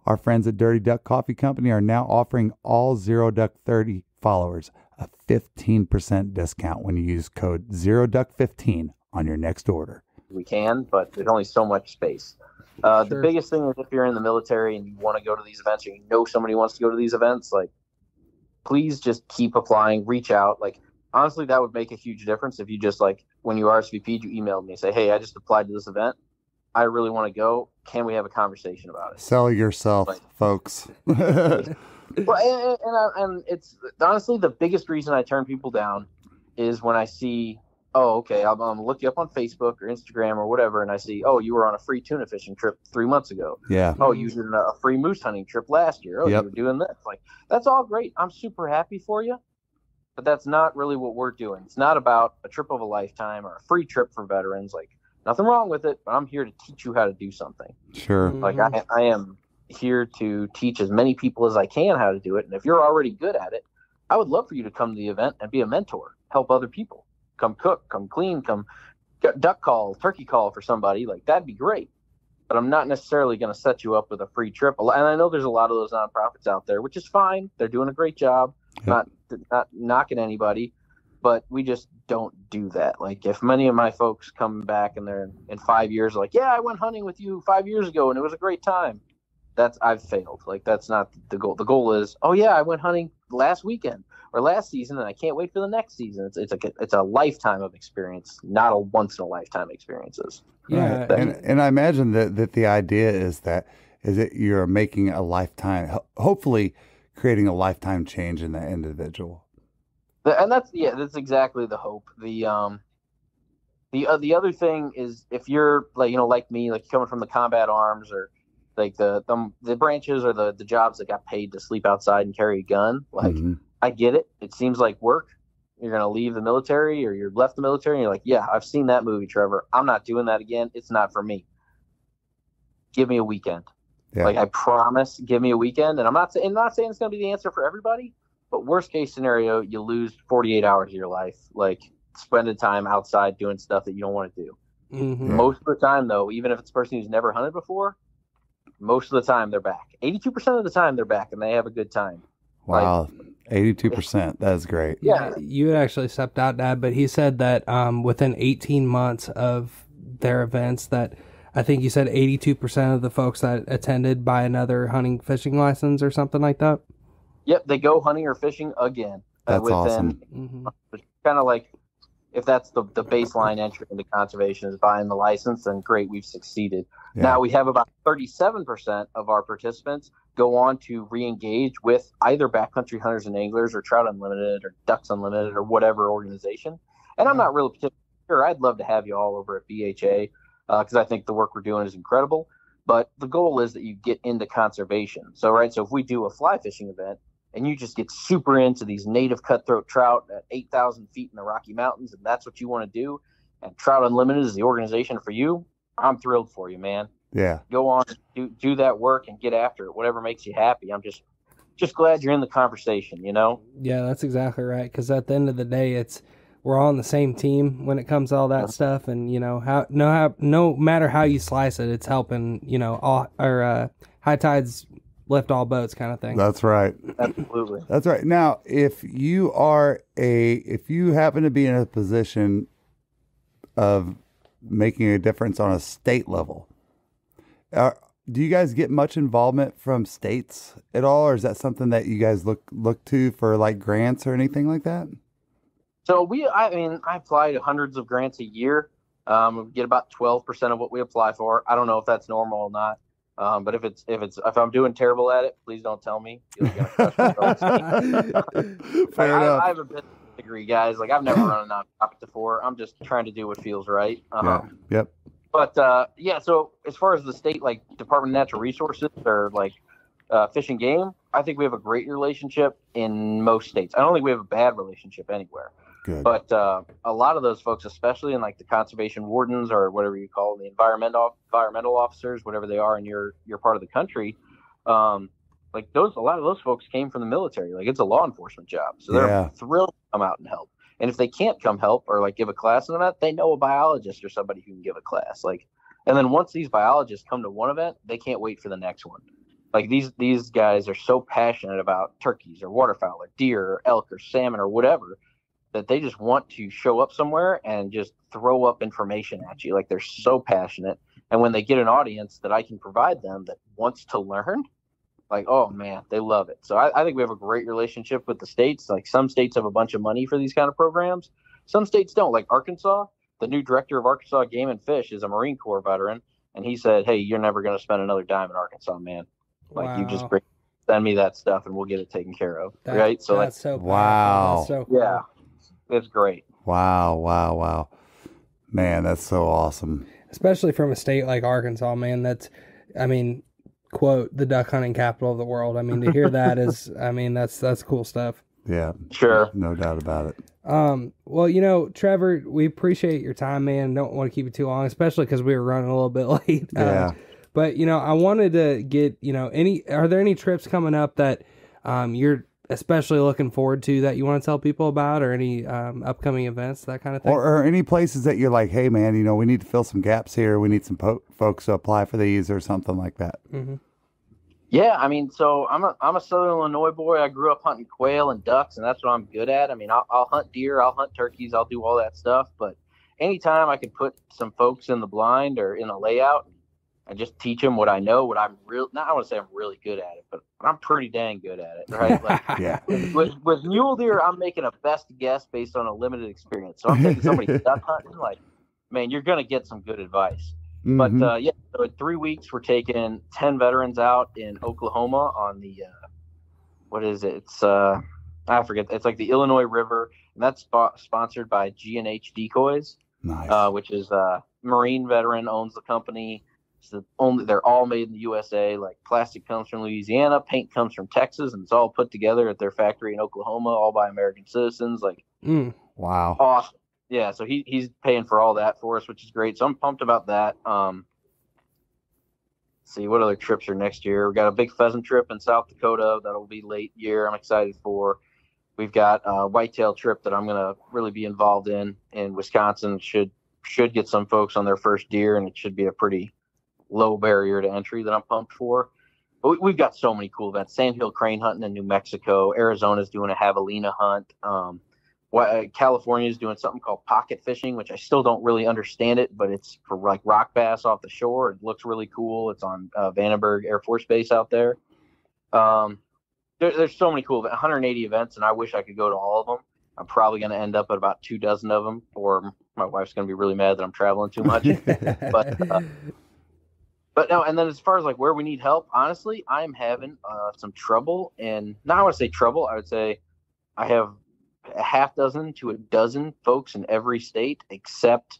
Our friends at Dirty Duck Coffee Company are now offering all Zero Duck 30 followers a 15% discount when you use code ZeroDuck15 on your next order.
We can, but there's only so much space.
Sure.
The biggest thing is if you're in the military and you want to go to these events, or you know somebody wants to go to these events, like, please just keep applying, reach out. Like, honestly, that would make a huge difference if you just, like, when you RSVP'd, you emailed me and say, hey, I just applied to this event. I really want to go. Can we have a conversation about it?
Sell yourself, folks.
Well, and it's honestly the biggest reason I turn people down is when I see, oh, okay, I'm look you up on Facebook or Instagram or whatever, and I see, oh, you were on a free tuna fishing trip 3 months ago.
Yeah.
Oh, you did a free moose hunting trip last year. Oh, yep. You were doing this. Like, that's all great. I'm super happy for you, but that's not really what we're doing. It's not about a trip of a lifetime or a free trip for veterans. Like, nothing wrong with it, but I'm here to teach you how to do something.
Sure.
Like, I am here to teach as many people as I can how to do it. And if you're already good at it, I would love for you to come to the event and be a mentor, help other people, come cook, come clean, come duck call, turkey call for somebody. Like, that'd be great. But I'm not necessarily going to set you up with a free trip. And I know there's a lot of those nonprofits out there, which is fine. They're doing a great job. Yep. Not knocking anybody, but we just don't do that. Like, if many of my folks come back and they're in 5 years, like, yeah, I went hunting with you 5 years ago and it was a great time. I've failed. Like, that's not the goal. The goal is, oh yeah, I went hunting last weekend or last season and I can't wait for the next season. It's a lifetime of experience, not a once in a lifetime experiences.
Yeah. Right. And I imagine that the idea is that you're making a lifetime, hopefully creating a lifetime change in that individual.
And that's exactly the hope. The other thing is, if you're like me, like coming from the combat arms or like the branches or the jobs that got paid to sleep outside and carry a gun, like, mm-hmm. I get it. It seems like work. You're going to leave the military or you're left the military and you're like, yeah, I've seen that movie, Trevor. I'm not doing that again. It's not for me. Give me a weekend.
Yeah.
Like, I promise, give me a weekend. And I'm not saying it's going to be the answer for everybody, but worst case scenario, you lose 48 hours of your life, like spending time outside doing stuff that you don't want to do.
Mm-hmm.
Most of the time, though, even if it's a person who's never hunted before, most of the time they're back. 82% of the time they're back and they have a good time.
Wow. 82%. That's great.
Yeah.
You had actually stepped out, Dad, but he said that within 18 months of their events that I think you said 82% of the folks that attended buy another hunting fishing license or something like that.
Yep, they go hunting or fishing again.
That's awesome.
Mm-hmm.
Kind of like, if that's the baseline entry into conservation is buying the license, then great, we've succeeded.
Yeah.
Now we have about 37% of our participants go on to re-engage with either Backcountry Hunters and Anglers or Trout Unlimited or Ducks Unlimited or whatever organization. And I'm not really particularly sure. I'd love to have you all over at BHA because I think the work we're doing is incredible. But the goal is that you get into conservation. So if we do a fly fishing event, and you just get super into these native cutthroat trout at 8,000 feet in the Rocky Mountains, and that's what you want to do, and Trout Unlimited is the organization for you, I'm thrilled for you, man.
Yeah.
Go on, do that work and get after it, whatever makes you happy. I'm just glad you're in the conversation, you know?
Yeah, that's exactly right, because at the end of the day, we're all on the same team when it comes to all that stuff, and, no matter how you slice it, it's helping, high tides lift all boats kind of thing.
That's right.
Absolutely.
That's right. Now, if you happen to be in a position of making a difference on a state level, do you guys get much involvement from states at all, or is that something that you guys look to for like grants or anything like that?
So I apply to hundreds of grants a year. We get about 12% of what we apply for. I don't know if that's normal or not. But if I'm doing terrible at it, please don't tell me.
Fair enough.
I have a business degree, guys. Like, I've never run a nonprofit before. I'm just trying to do what feels right.
Yeah. Yep.
But so as far as the state, like Department of Natural Resources or like Fish and Game, I think we have a great relationship in most states. I don't think we have a bad relationship anywhere.
Good.
But a lot of those folks, especially in like the conservation wardens or whatever you call them, the environmental officers, whatever they are in your part of the country, a lot of those folks came from the military. Like, it's a law enforcement job, so they're thrilled to come out and help. And if they can't come help or like give a class in an event, they know a biologist or somebody who can give a class. Like, and then once these biologists come to one event, they can't wait for the next one. Like, these guys are so passionate about turkeys or waterfowl or deer or elk or salmon or whatever, that they just want to show up somewhere and just throw up information at you. Like, they're so passionate. And when they get an audience that I can provide them that wants to learn, like, oh man, they love it. So I think we have a great relationship with the states. Like, some states have a bunch of money for these kind of programs. Some states don't. Like Arkansas, the new director of Arkansas Game and Fish is a Marine Corps veteran. And he said, hey, you're never going to spend another dime in Arkansas, man. Like, you just send me that stuff and we'll get it taken care of. Right. So
that's so powerful.
Wow.
That's so cool.
Yeah. It's great.
Wow. Man, that's so awesome.
Especially from a state like Arkansas, man. Quote, the duck hunting capital of the world. I mean, to hear that is, that's cool stuff.
Yeah.
Sure.
No doubt about it.
Well, Trevor, we appreciate your time, man. Don't want to keep it too long, especially because we were running a little bit late.
Yeah.
But, I wanted to get, are there any trips coming up that you're especially looking forward to that you want to tell people about, or any upcoming events, that kind of thing?
Or any places that you're like, hey, man, we need to fill some gaps here. We need some folks to apply for these or something like that.
Mm-hmm.
Yeah, so I'm a Southern Illinois boy. I grew up hunting quail and ducks, and that's what I'm good at. I'll hunt deer, I'll hunt turkeys, I'll do all that stuff. But anytime I can put some folks in the blind or in a layout and just teach them what I know, what I'm not I want to say I'm really good at it, but I'm pretty dang good at it, right? Like,
yeah.
With mule deer, I'm making a best guess based on a limited experience. So I'm taking somebody duck hunting, like, man, you're going to get some good advice.
Mm-hmm.
But so in 3 weeks, we're taking 10 veterans out in Oklahoma on the, what is it? It's, I forget. It's like the Illinois River, and that's sponsored by G&H Decoys.
Nice.
Which is Marine veteran owns the company. They're all made in the USA. Like, plastic comes from Louisiana, paint comes from Texas, and it's all put together at their factory in Oklahoma, all by American citizens. Like,
wow,
awesome. Yeah, so he's paying for all that for us, which is great. So I'm pumped about that. see what other trips are next year. We got a big pheasant trip in South Dakota that'll be late year. I'm excited for. We've got a whitetail trip that I'm going to really be involved in Wisconsin. Should get some folks on their first deer, and it should be a pretty low barrier to entry that I'm pumped for. But we've got so many cool events. Sandhill crane hunting in New Mexico. Arizona's doing a javelina hunt. California's doing something called pocket fishing, which I still don't really understand it, but it's for like rock bass off the shore. It looks really cool. It's on Vandenberg Air Force Base out there. There's so many cool 180 events, and I wish I could go to all of them. I'm probably going to end up at about 24 of them, or my wife's going to be really mad that I'm traveling too much. But no, and then as far as like where we need help, honestly, I'm having some trouble. And not I want to say trouble. I would say I have a half dozen to a dozen folks in every state except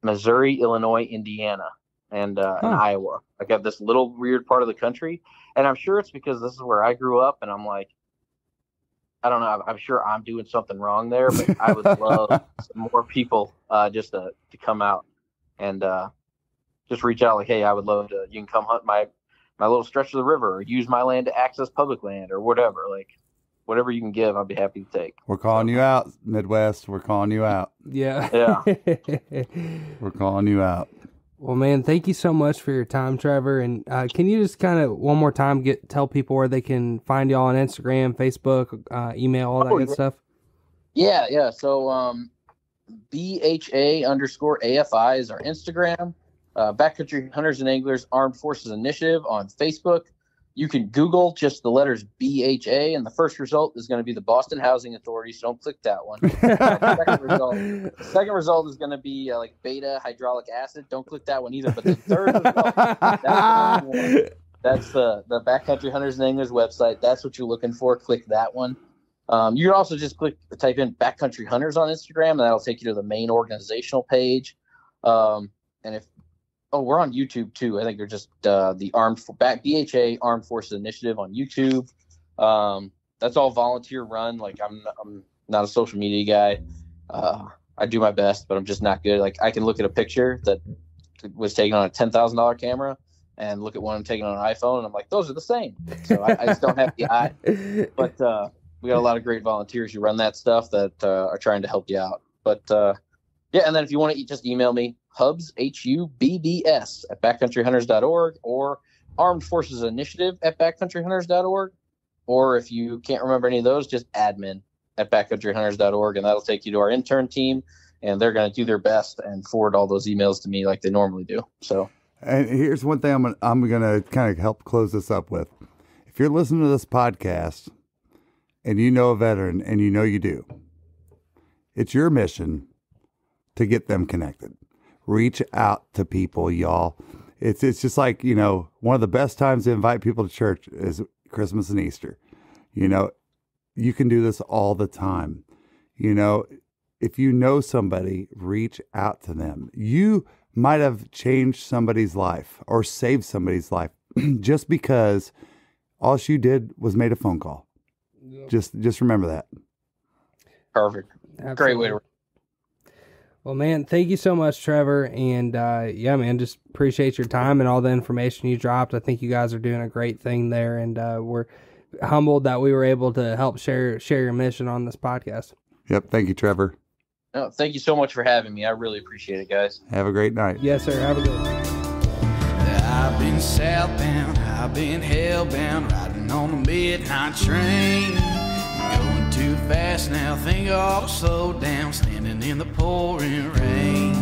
Missouri, Illinois, Indiana, and Iowa. Like I have this little weird part of the country. And I'm sure it's because this is where I grew up, and I'm like, I don't know. I'm sure I'm doing something wrong there, but I would love some more people just to come out and just reach out like, hey, I would love to. You can come hunt my little stretch of the river, or use my land to access public land, or whatever. Like whatever you can give, I'll be happy to take.
We're calling you out, Midwest. We're calling you out.
Yeah.
We're calling you out.
Well, man, thank you so much for your time, Trevor. And can you just kind of one more time tell people where they can find y'all on Instagram, Facebook, email, all that good stuff?
Yeah. So BHA_AFI is our Instagram. Backcountry Hunters and Anglers Armed Forces Initiative on Facebook. You can Google just the letters BHA, and the first result is going to be the Boston Housing Authority, so don't click that one. The second result is going to be like beta hydraulic acid. Don't click that one either. But the third result, that's the Backcountry Hunters and Anglers website. That's what you're looking for. Click that one. You can also just type in Backcountry Hunters on Instagram, and that'll take you to the main organizational page. And if we're on YouTube too. I think they're just the BHA Armed Forces Initiative on YouTube. That's all volunteer run. Like I'm not a social media guy. I do my best, but I'm just not good. Like I can look at a picture that was taken on a $10,000 camera and look at one I'm taking on an iPhone, and I'm like, those are the same. So I just don't have the eye. But we got a lot of great volunteers who run that stuff that are trying to help you out. But yeah, and then if you want to just email me, Hubbs, HUBBS @backcountryhunters.org, or Armed Forces Initiative @backcountryhunters.org. Or if you can't remember any of those, just admin @backcountryhunters.org, and that'll take you to our intern team, and they're going to do their best and forward all those emails to me like they normally do. So,
and here's one thing I'm gonna kind of help close this up with. If you're listening to this podcast and you know a veteran, and you know you do, it's your mission to get them connected. Reach out to people, y'all. It's just like, one of the best times to invite people to church is Christmas and Easter. You can do this all the time. If you know somebody, reach out to them. You might have changed somebody's life or saved somebody's life just because all you did was made a phone call. Yep. Just remember that.
Perfect. Absolutely. Great way to.
Well, man, thank you so much, Trevor. And yeah, man, just appreciate your time and all the information you dropped. I think you guys are doing a great thing there, and we're humbled that we were able to help share your mission on this podcast.
Yep. Thank you, Trevor.
No, thank you so much for having me. I really appreciate it, guys.
Have a great night.
Yes, sir. Have a good one.
I've been southbound, I've been hellbound, riding on the midnight train. Going too fast now, think I'll slow down, standing in the pouring rain.